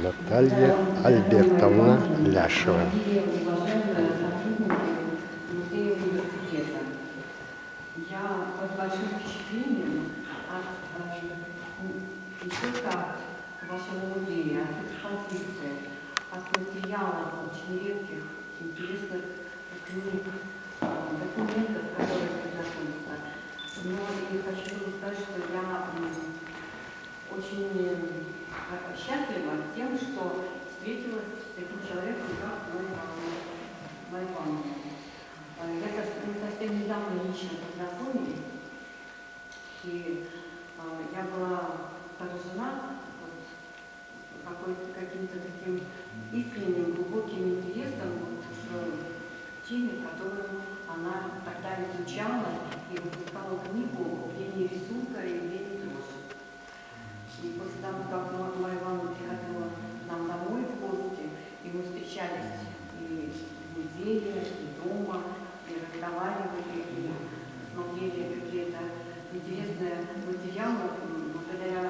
Наталья Альбертовна Ляшева. Я под большим впечатлением не только вашего музея, от экспозиции, от материалов очень редких, интересных книг, документов, которые здесь находятся. Но и хочу сказать, что я очень счастлива тем, что встретилась с таким человеком, как Майя Ивановна. Мы совсем недавно лично познакомились, и я была поражена каким-то таким искренним, глубоким интересом к теме, которую она тогда изучала и выпускала книгу «Явление рисунка и явление дрожи». И после того, как Майя Ивановна приходила к нам домой в гости, и мы встречались и в музее, и дома, и разговаривали, и смотрели какие-то интересные материалы, благодаря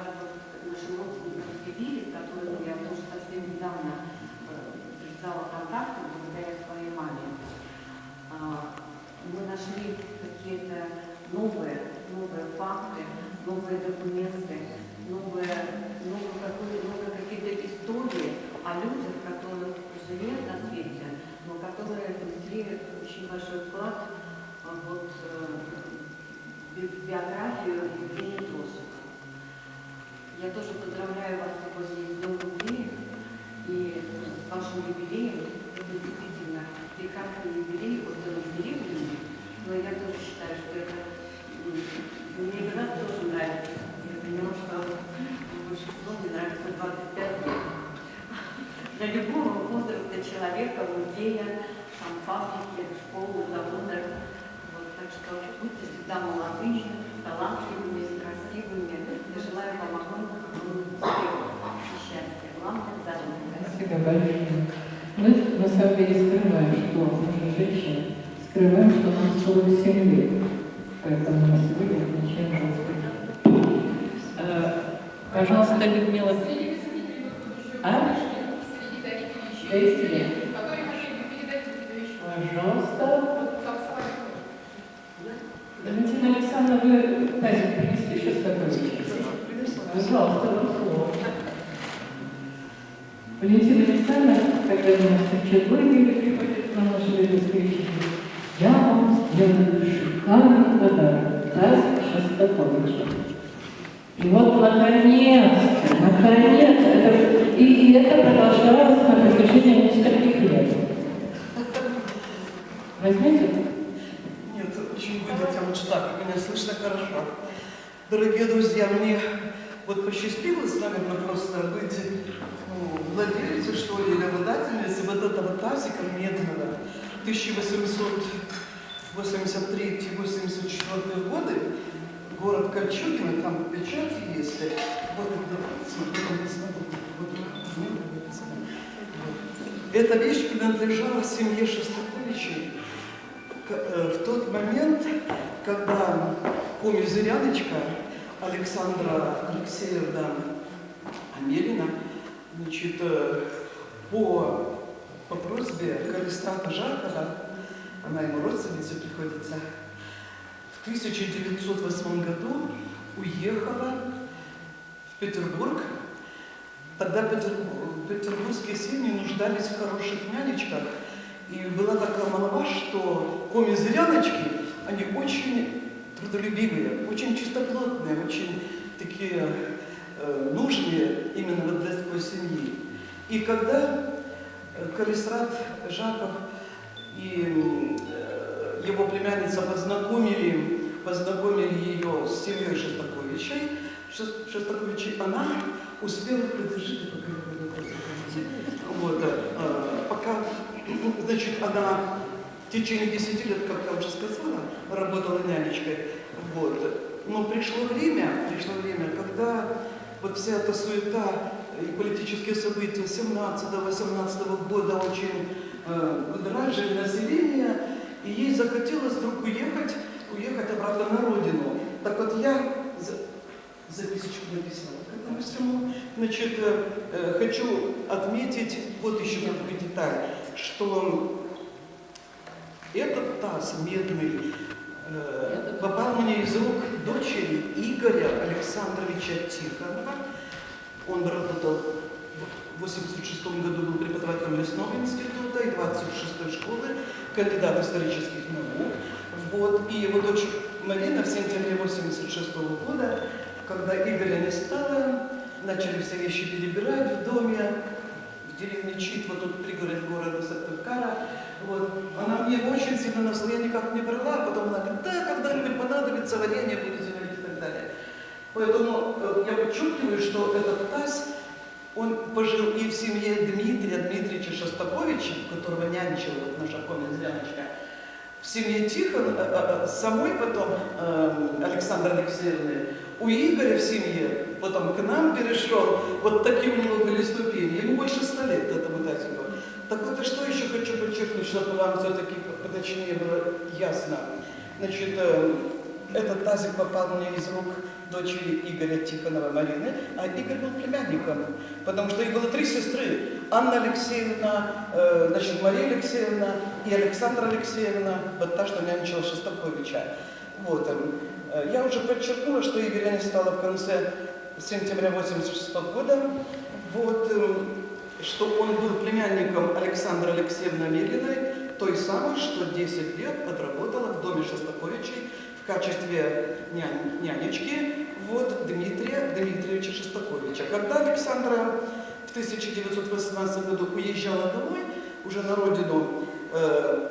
нашим родственникам в Сибири, с которыми я тоже совсем недавно завязала контакты, благодаря своей маме. Мы нашли какие-то новые факты, новые документы, новые какие-то истории о людях, которые жили на свете, но которые внесли очень большой вклад в биографию Евгения Дрожжика. Я тоже поздравляю вас сегодня с Днем музея и с вашим юбилеем. Это действительно прекрасный юбилей, вот он юбилейный, но я тоже считаю, что это мне когда тоже нравится. Я поняла, что большинство мне нравится 25 лет. Для любого возраста человека, музея, фабрики, школы, завода. Так что будьте всегда молодыми, талантливыми, красивыми. Я желаю вам огромных успехов и счастья. Главное, здоровья. Спасибо большое. Мы на самом деле скрываем, что мы женщины, скрываем, что нам 47 лет. Поэтому мы сегодня отмечаем вас. Пожалуйста, Людмила. А? 200 лет. Пожалуйста. Валентина Александровна, вы тазик принесли сейчас такой? Пожалуйста, вам слово. Валентина Александровна, когда у нас вчерашние приходят на наши встречи, я вам сделаю шикарный подарок. Тазик Шостаковича. И вот наконец-то, и это продолжалось на протяжении нескольких лет. Возьмите? Нет, очень выйдите лучше так, меня слышно хорошо. Дорогие друзья, мне вот посчастливилось, наверное, просто быть владельцем, что ли, или обладательницей вот этого тазика медного 1883-84 годы, город Кольчугино, там печать есть. Вот эта вещь принадлежала семье Шостаковичей в тот момент, когда коми-зыряночка Александра Алексеевна Амелина, значит, по просьбе Калистрата Жакова, она ему родственница приходится, в 1908 году уехала в Петербург. Тогда петербургские семьи нуждались в хороших нянечках. И была такая молва, что коми-зыряночки, они очень трудолюбивые, очень чистоплотные, очень такие нужные именно вот для такой семьи. И когда Калистрат Жаков и его племянница познакомили ее с семьей Шостаковичей, она успела предложить, пока, значит, она в течение 10 лет, как я уже сказала, работала нянечкой. Но пришло время, когда вот вся эта суета и политические события 17-18 года очень будоражили население, и ей захотелось вдруг уехать обратно на родину. Так вот я записочку написала к этому всему. Значит, хочу отметить вот еще такую деталь, что этот таз медный попал мне из рук дочери Игоря Александровича Тихонова. Он работал в 1986 году, был преподавателем лесного института и 26-й школы, кандидат исторических наук. Вот. И его дочь Марина в сентябре 1986 года, когда Игоря не стало, начали все вещи перебирать в доме, в деревне Читва, тут пригород города Сыктывкара. Вот. Она мне очень сильно на слове никак не брала, а потом она говорит, да, когда-нибудь понадобится, варенье будете варить и так далее. Поэтому я подчеркиваю, что этот таз, он пожил и в семье Дмитрия Дмитриевича Шостаковича, которого нянчила вот наша помнит-зряночка, в семье Тихона, самой потом Александры Алексеевны, у Игоря в семье, потом к нам перешел, вот такие у него были ступени, ему больше 100 лет этому тазику. Так вот, и что еще хочу подчеркнуть, чтобы вам все-таки поточнее было ясно. Значит, этот тазик попал мне из рук дочери Игоря Тихонова Марины, а Игорь был племянником, потому что их было 3 сестры. Анна Алексеевна, значит, Мария Алексеевна и Александра Алексеевна, вот та, что нянчила Шостаковича. Вот. Я уже подчеркнула, что Игоря не стало в конце сентября 1986 года. Вот. Что он был племянником Александры Алексеевны Амелиной, той самой, что 10 лет отработала в доме Шостаковичей в качестве нянечки вот, Дмитрия Дмитриевича Шостаковича. Когда Александра в 1918 году уезжала домой, уже на родину,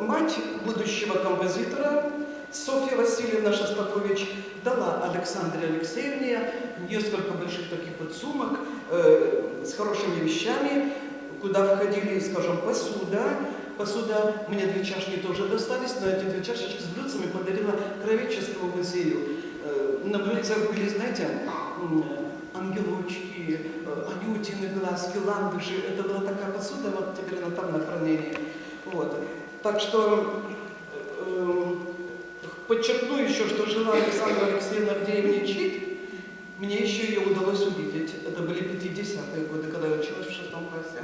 мать будущего композитора Софья Васильевна Шостакович дала Александре Алексеевне несколько больших таких вот сумок с хорошими вещами, куда входили, скажем, посуда. Мне 2 чашки тоже достались, но эти 2 чашечки с блюдцами подарила Кровеческому музею. На блюдцах были, знаете, ангелочки, анютины глазки, ландыши. Это была такая посуда, вот теперь она там на хранении. Вот. Так что подчеркну еще, что жила Александра Алексеевна в деревне Чит. Мне еще ее удалось увидеть. Это были 50-е годы, когда я училась в 6 классе.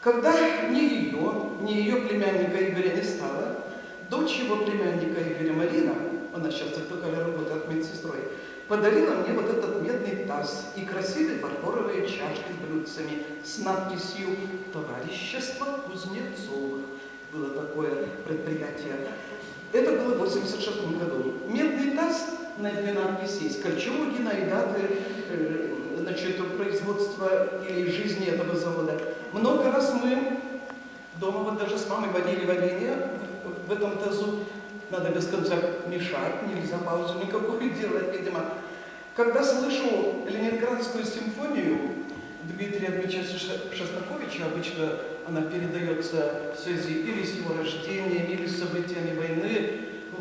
Когда ни ее племянника Игоря не стало, дочь его племянника Игоря Марина, она сейчас в Сыктывкаре работает медсестрой, подарила мне вот этот медный таз и красивые фарфоровые чашки с блюдцами с надписью «Товарищество Кузнецовых». Было такое предприятие. Это было в 1986 году. Медный таз, на две надписи есть, Кольчугина и даты значит, производства или жизни этого завода. Много раз мы дома вот даже с мамой варили варенье в этом тазу. Надо без конца мешать, нельзя паузу никакую делать, видимо. Когда слышу Ленинградскую симфонию Дмитрия Дмитриевича Шостаковича, обычно она передается в связи или с его рождением, или с событиями войны.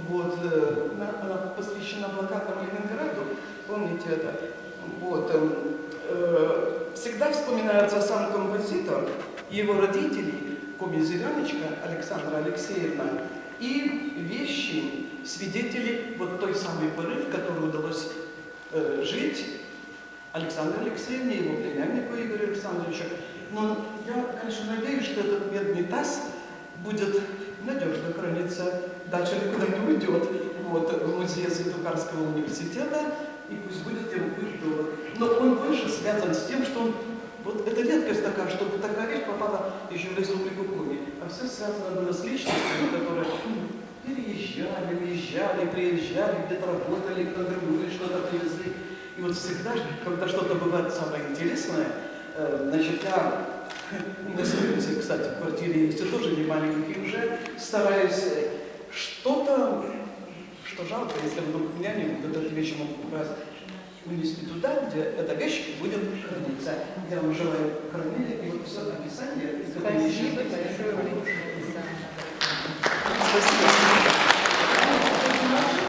Вот, она посвящена блокадам Ленинграду, помните это? Вот, всегда вспоминается сам композитор, его родители, коми-зеленочка Александра Алексеевна, и вещи, свидетели вот той самой поры, в которой удалось жить Александру Алексеевне, его племяннику Игорю Александровичу. Но я, конечно, надеюсь, что этот медный таз будет надежно храниться, дальше никуда не уйдет, вот, в музее Сыктывкарского университета, и пусть будет его дома. Но он больше связан с тем, что он, вот это редкость такая, чтобы такая вещь попала еще в республику Коми, а все связано было с личностями, которые переезжали, уезжали, приезжали, где-то работали, кто-то другой что-то привезли. И вот всегда, когда что-то бывает самое интересное, значит, я на Союзе, кстати, в квартире есть, и тоже не маленький уже, стараюсь что-то, что жалко, если вдруг у меня не будут эти вещи могут раз вынести туда, где эта вещь будет храниться. Я вам желаю